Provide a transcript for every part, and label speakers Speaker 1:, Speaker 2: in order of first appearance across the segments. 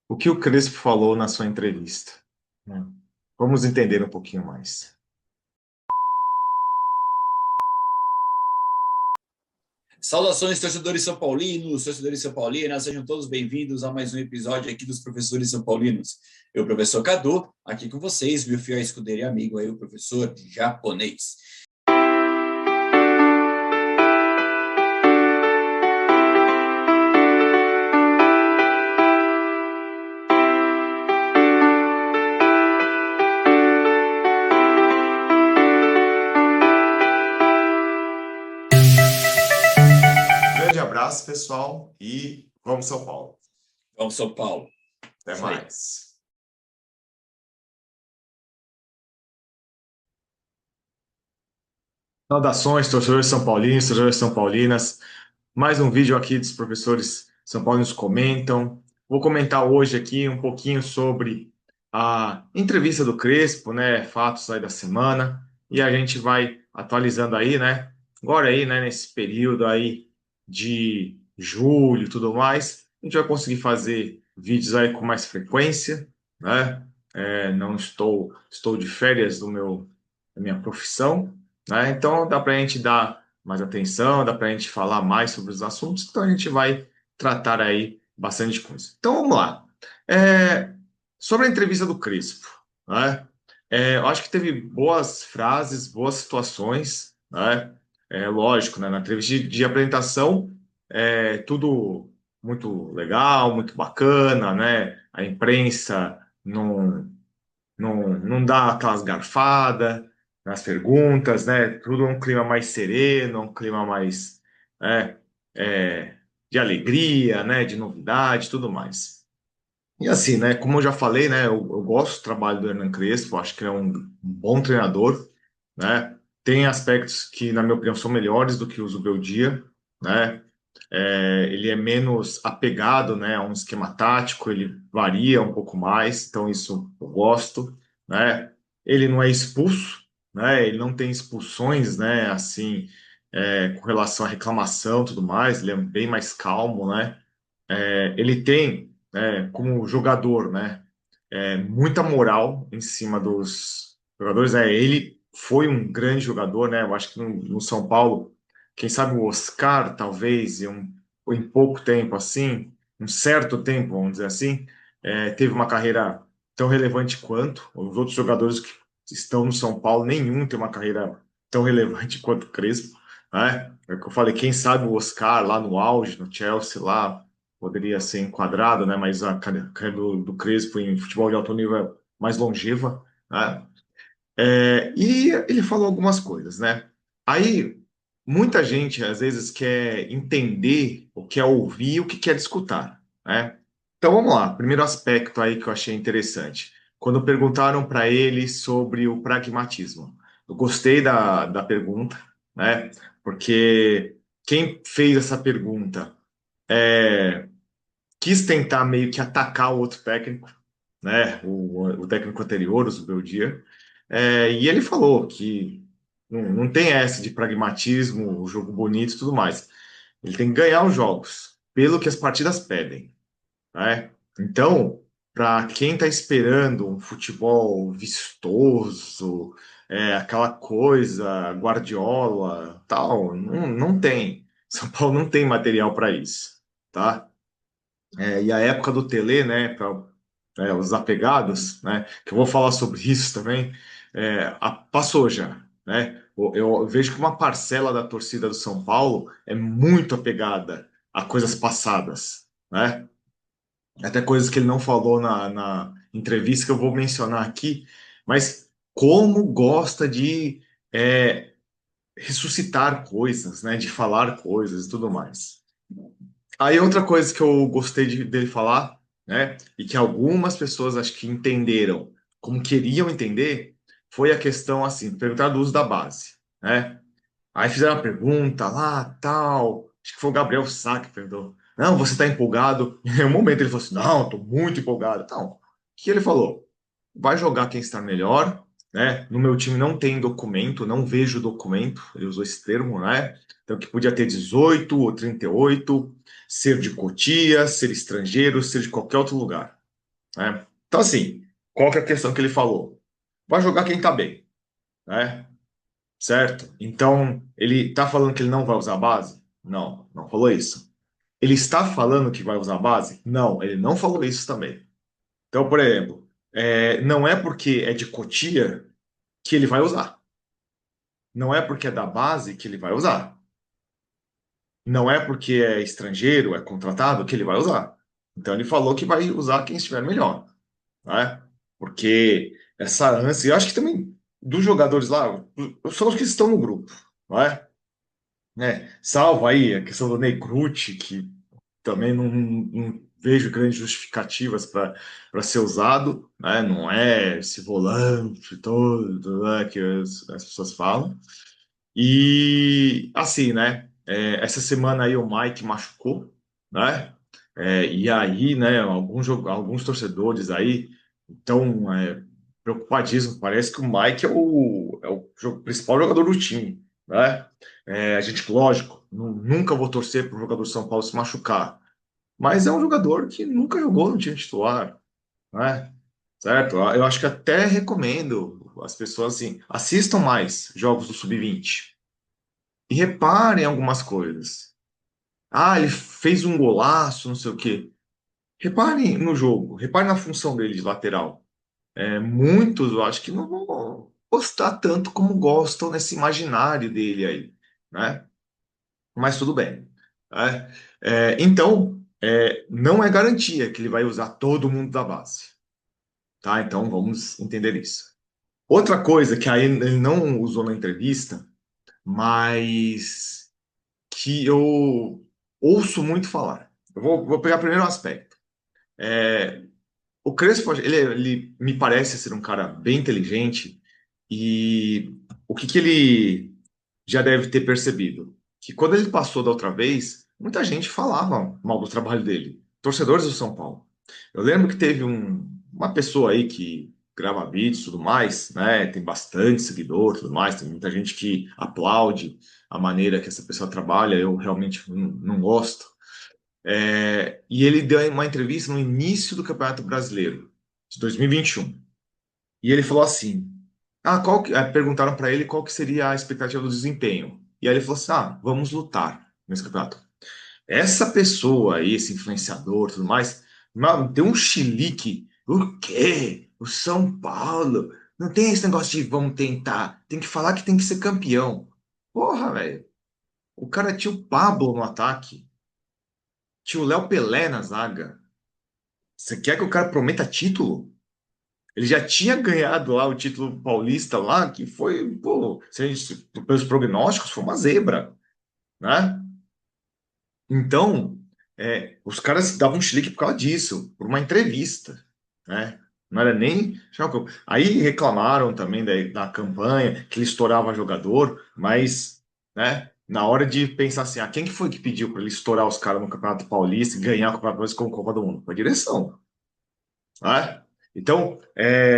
Speaker 1: O que o Crespo falou na sua entrevista? Né? Vamos entender um pouquinho mais.
Speaker 2: Saudações, torcedores são paulinos, torcedores são paulinas, sejam todos bem-vindos a mais um episódio aqui dos Professores São Paulinos. Eu, professor Cadu, aqui com vocês, meu fiel escudeiro e amigo aí, o professor japonês.
Speaker 1: Grande abraço, pessoal, e vamos São Paulo.
Speaker 2: Vamos, São Paulo.
Speaker 1: Até mais. Saudações, torcedores são paulinos, torcedores são paulinas. Mais um vídeo aqui dos professores são paulinos comentam. Vou comentar hoje aqui um pouquinho sobre a entrevista do Crespo, né? Fatos aí da semana. E a gente vai atualizando aí, né? Agora aí, né? Nesse período aí de julho e tudo mais, a gente vai conseguir fazer vídeos aí com mais frequência, né? Não estou de férias da minha profissão, né? Então dá para a gente dar mais atenção, dá para a gente falar mais sobre os assuntos, então a gente vai tratar aí bastante coisa. Então vamos lá. É, Sobre a entrevista do Crespo, né? Eu acho que teve boas frases, boas situações, né? Lógico, né? Na entrevista de apresentação, tudo muito legal, muito bacana, né? A imprensa não dá aquelas garfadas nas perguntas, né? Tudo um clima mais sereno, um clima mais, né, de alegria, né? De novidade, tudo mais. E assim, né? Como eu já falei, né? Eu gosto do trabalho do Hernan Crespo, acho que ele é um bom treinador, né? Tem aspectos que, na minha opinião, são melhores do que o Zubeldia, né? Ele é menos apegado, né, a um esquema tático, ele varia um pouco mais, então isso eu gosto, né? Ele não é expulso, né? Ele não tem expulsões, né? Assim, com relação à reclamação, e tudo mais, ele é bem mais calmo, né? Ele tem, como jogador, né? Muita moral em cima dos jogadores. Ele foi um grande jogador, né? Eu acho que no São Paulo, quem sabe o Oscar, talvez, em pouco tempo assim, um certo tempo, vamos dizer assim, teve uma carreira tão relevante quanto os outros jogadores que estão no São Paulo, nenhum tem uma carreira tão relevante quanto o Crespo, né? É o que eu falei, quem sabe o Oscar lá no auge, no Chelsea, lá poderia ser enquadrado, né? Mas a carreira do Crespo em futebol de alto nível é mais longeva, né? E ele falou algumas coisas, né? Aí muita gente às vezes quer entender, ou quer ouvir, o que quer escutar, né? Então vamos lá. Primeiro aspecto aí que eu achei interessante, quando perguntaram para ele sobre o pragmatismo. Eu gostei da pergunta, né? Porque quem fez essa pergunta quis tentar meio que atacar o outro técnico, né? O técnico anterior, o Zubeldia, e ele falou que não tem essa de pragmatismo, o jogo bonito e tudo mais. Ele tem que ganhar os jogos, pelo que as partidas pedem, né? Então, para quem está esperando um futebol vistoso, aquela coisa, Guardiola, tal, não tem. São Paulo não tem material para isso, tá? E a época do Tele, né, para os apegados, né, que eu vou falar sobre isso também, passou já, né? Eu vejo que uma parcela da torcida do São Paulo é muito apegada a coisas passadas, né? Até coisas que ele não falou na entrevista que eu vou mencionar aqui, mas como gosta de ressuscitar coisas, né, de falar coisas e tudo mais. Aí outra coisa que eu gostei dele falar, né, e que algumas pessoas acho que entenderam como queriam entender, foi a questão assim, perguntar do uso da base, né? Aí fizeram uma pergunta lá, tal, acho que foi o Gabriel Sá que perguntou. Não, você está empolgado? Em um momento ele falou assim, não, estou muito empolgado. Então, o que ele falou? Vai jogar quem está melhor, né? No meu time não tem documento, não vejo documento, ele usou esse termo, né? Então, que podia ter 18 ou 38, ser de Cotia, ser estrangeiro, ser de qualquer outro lugar. né? Então, assim, qual que é a questão que ele falou? Vai jogar quem tá bem, né? Certo? Então, ele tá falando que ele não vai usar a base? Não, não falou isso. Ele está falando que vai usar a base? Não, ele não falou isso também. Então, por exemplo, não é porque é de Cotia que ele vai usar. Não é porque é da base que ele vai usar. Não é porque é estrangeiro, é contratado, que ele vai usar. Então, ele falou que vai usar quem estiver melhor, né? Porque essa ânsia, eu acho que também dos jogadores lá, são os que estão no grupo, não é? Salvo aí a questão do Negruti, que também não vejo grandes justificativas para ser usado, né? Não é esse volante todo, né, que as pessoas falam. E assim, né? Essa semana aí o Mike machucou, né? E aí, né? Alguns torcedores aí estão preocupadíssimos. Parece que o Mike é o principal jogador do time, né? A gente, lógico, nunca vou torcer para o jogador de São Paulo se machucar, mas é um jogador que nunca jogou no time titular, né? Certo? Eu acho que até recomendo as pessoas assim, assistam mais jogos do Sub-20 e reparem em algumas coisas. Ah, ele fez um golaço, não sei o quê. Reparem no jogo, reparem na função dele de lateral. Muitos, eu acho que não vão gostar tanto como gostam nesse imaginário dele aí, né? Mas tudo bem, né? Então, não é garantia que ele vai usar todo mundo da base, tá? Então, vamos entender isso. Outra coisa que aí ele não usou na entrevista, mas que eu ouço muito falar. Eu vou pegar primeiro o aspecto. O Crespo, ele me parece ser um cara bem inteligente e o que ele já deve ter percebido? Que quando ele passou da outra vez, muita gente falava mal do trabalho dele, torcedores do São Paulo. Eu lembro que teve uma pessoa aí que grava vídeos e tudo mais, né? Tem bastante seguidor e tudo mais, tem muita gente que aplaude a maneira que essa pessoa trabalha, eu realmente não gosto. E ele deu uma entrevista no início do Campeonato Brasileiro, de 2021. E 21. E ele falou assim: perguntaram para ele qual que seria a expectativa do desempenho. E aí ele falou assim: vamos lutar nesse campeonato. Essa pessoa aí, esse influenciador e tudo mais, deu um chilique. O quê? O São Paulo? Não tem esse negócio de vamos tentar. Tem que falar que tem que ser campeão. Porra, velho. O cara tinha o Pablo no ataque. Tinha o Léo Pelé na zaga. Você quer que o cara prometa título? Ele já tinha ganhado lá o título paulista lá, que foi, pô, se a gente, pelos prognósticos, foi uma zebra, né? Então, os caras davam um chilique por causa disso, por uma entrevista, né? Não era nem. Aí reclamaram também da campanha, que ele estourava jogador, mas, né, na hora de pensar assim, quem que foi que pediu para ele estourar os caras no Campeonato Paulista e ganhar o Campeonato Paulista com Copa do Mundo? Foi a direção, né? Então,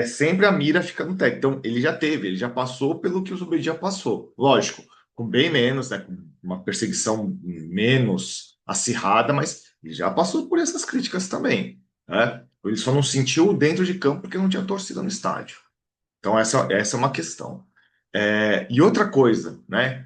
Speaker 1: sempre a mira fica no técnico. Então, ele já passou pelo que o Zubedi já passou. Lógico, com bem menos, né? Com uma perseguição menos acirrada, mas ele já passou por essas críticas também, né? Ele só não sentiu dentro de campo porque não tinha torcida no estádio. Então, essa é uma questão. E outra coisa, né?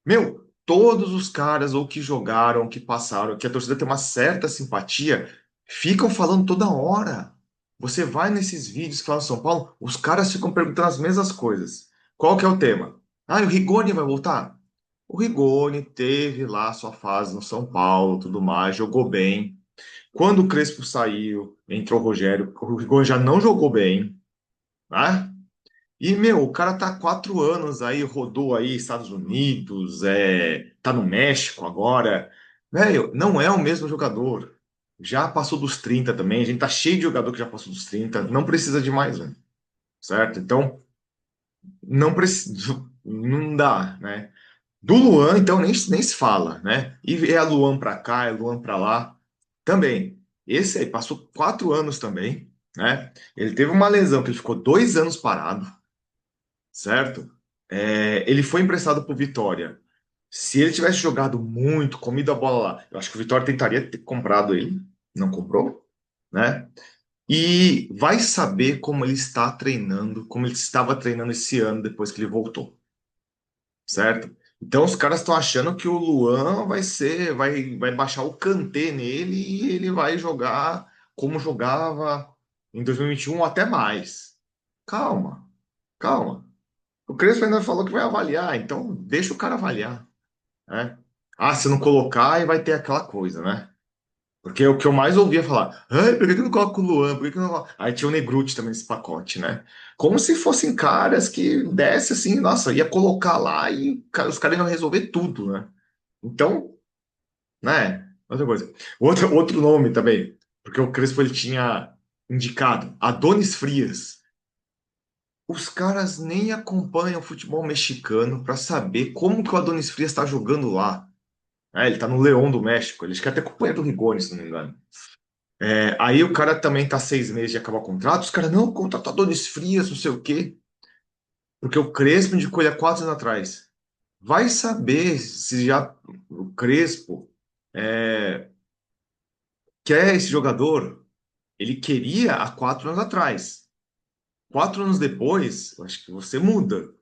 Speaker 1: Meu, todos os caras ou que jogaram, que passaram, que a torcida tem uma certa simpatia, ficam falando toda hora. Você vai nesses vídeos que falam São Paulo, os caras ficam perguntando as mesmas coisas. Qual que é o tema? O Rigoni vai voltar? O Rigoni teve lá sua fase no São Paulo, tudo mais, jogou bem. Quando o Crespo saiu, entrou o Rogério, o Rigoni já não jogou bem, né? E, meu, o cara tá há 4 anos aí, rodou aí Estados Unidos, tá no México agora. Velho, não é o mesmo jogador. Já passou dos 30 também, a gente tá cheio de jogador que já passou dos 30, não precisa de mais um, certo? Então, não precisa, não dá, né? Do Luan, então, nem se fala, né? E é a Luan pra cá, é Luan pra lá, também. Esse aí passou 4 anos também, né? Ele teve uma lesão que ele ficou 2 anos parado, certo? Ele foi emprestado para o Vitória. Se ele tivesse jogado muito, comido a bola lá, eu acho que o Vitória tentaria ter comprado ele, não comprou, né? e vai saber como ele está treinando, como ele estava treinando esse ano depois que ele voltou, certo? Então os caras estão achando que o Luan vai baixar o Kanté nele e ele vai jogar como jogava em 2021 ou até mais. Calma, calma. O Crespo ainda falou que vai avaliar, então deixa o cara avaliar, né? Ah, se não colocar, aí vai ter aquela coisa, né? Porque o que eu mais ouvia falar, ai, por que que não coloca o Luan? Por que que não coloca? Aí tinha o Negruti também nesse pacote, né? Como se fossem caras que desse assim, nossa, ia colocar lá e os caras iam resolver tudo, né? Então, né? Outra coisa. Outro nome também, porque o Crespo ele tinha indicado Adonis Frias. Os caras nem acompanham o futebol mexicano para saber como que o Adonis Frias está jogando lá. É, ele tá no León do México, ele acho que até acompanha do Rigoni, se não me engano. Aí o cara também tá 6 meses de acabar o contrato, os caras, não, contratadores frias, não sei o quê, porque o Crespo indicou ele há 4 anos atrás. Vai saber se já o Crespo é, quer esse jogador. Ele queria há 4 anos atrás. 4 anos depois, eu acho que você muda.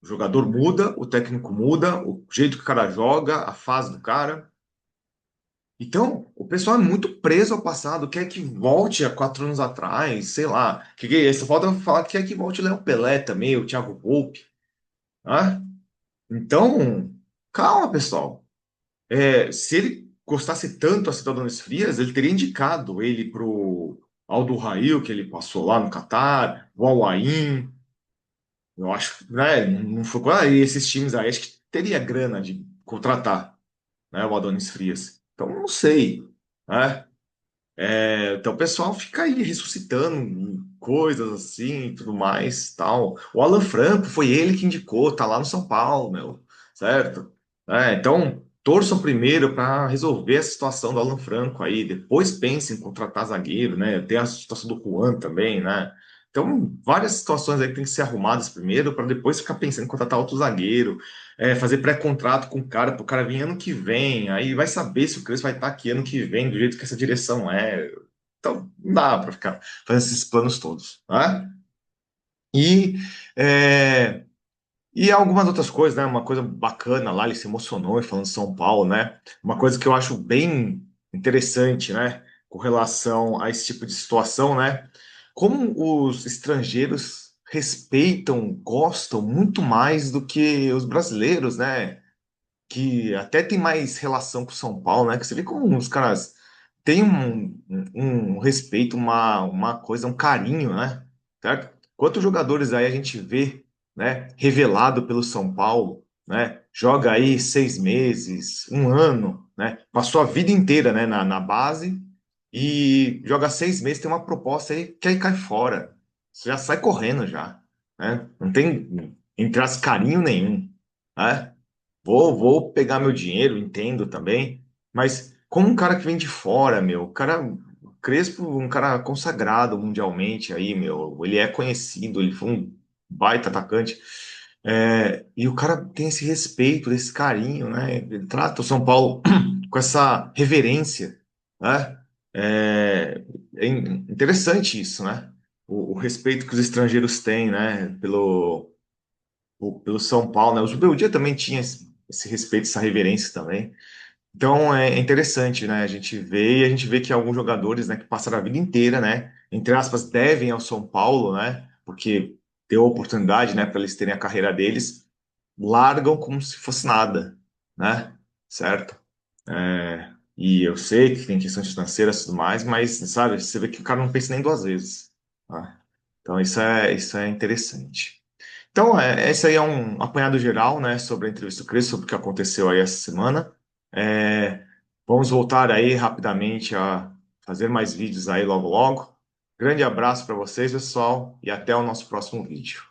Speaker 1: O jogador muda, o técnico muda, o jeito que o cara joga, a fase do cara. Então, o pessoal é muito preso ao passado, quer que volte a 4 anos atrás, sei lá. Só falta falar que quer que volte o Léo Pelé também, o Thiago Volpe, né? Então, calma, pessoal. Se ele gostasse tanto assim do Adonis Frias, ele teria indicado ele pro Aldo Rail, que ele passou lá no Catar, o Al Ain. Eu acho, né? Não foi. E esses times aí, acho que teria grana de contratar, né? O Adonis Frias. Então, não sei, né? Então o pessoal fica aí ressuscitando coisas assim e tudo mais, tal. O Alan Franco foi ele que indicou, tá lá no São Paulo, meu, certo? Então torçam primeiro para resolver a situação do Alan Franco aí, depois pensem em contratar zagueiro, né? Tem a situação do Juan também, né? Então, várias situações aí que tem que ser arrumadas primeiro para depois ficar pensando em contratar outro zagueiro, fazer pré-contrato com o cara, para o cara vir ano que vem, aí vai saber se o Crespo vai estar aqui ano que vem, do jeito que essa direção é. Então, não dá para ficar fazendo esses planos todos, né? E, é, e algumas outras coisas, né? Uma coisa bacana lá, ele se emocionou e falando de São Paulo, né? Uma coisa que eu acho bem interessante, né? Com relação a esse tipo de situação, né? Como os estrangeiros respeitam, gostam muito mais do que os brasileiros, né? Que até tem mais relação com São Paulo, né? Que você vê como os caras têm um respeito, uma coisa, um carinho, né? Certo? Quantos jogadores aí a gente vê, né? Revelado pelo São Paulo, né? Joga aí 6 meses, um ano, né? Passou a vida inteira, né? Na base e joga 6 meses, tem uma proposta aí, que aí cai fora. Você já sai correndo já, né? Não tem, entre as carinho nenhum, né? Vou pegar meu dinheiro, entendo também, mas como um cara que vem de fora, meu, o cara, o Crespo, um cara consagrado mundialmente aí, meu, ele é conhecido, ele foi um baita atacante, e o cara tem esse respeito, esse carinho, né? Ele trata o São Paulo com essa reverência, né? É interessante isso, né? O respeito que os estrangeiros têm, né? Pelo São Paulo, né? O Zubeldia também tinha esse respeito, essa reverência também. Então é interessante, né? A gente vê que alguns jogadores, né, que passaram a vida inteira, né, entre aspas, devem ao São Paulo, né, porque deu a oportunidade, né, para eles terem a carreira deles, largam como se fosse nada, né? Certo? E eu sei que tem questões financeiras e tudo mais, mas, sabe, você vê que o cara não pensa nem duas vezes, tá? Então isso é interessante. Então, esse aí é um apanhado geral, né, sobre a entrevista do Crespo, sobre o que aconteceu aí essa semana. É, Vamos voltar aí rapidamente a fazer mais vídeos aí logo logo. Grande abraço para vocês, pessoal, e até o nosso próximo vídeo.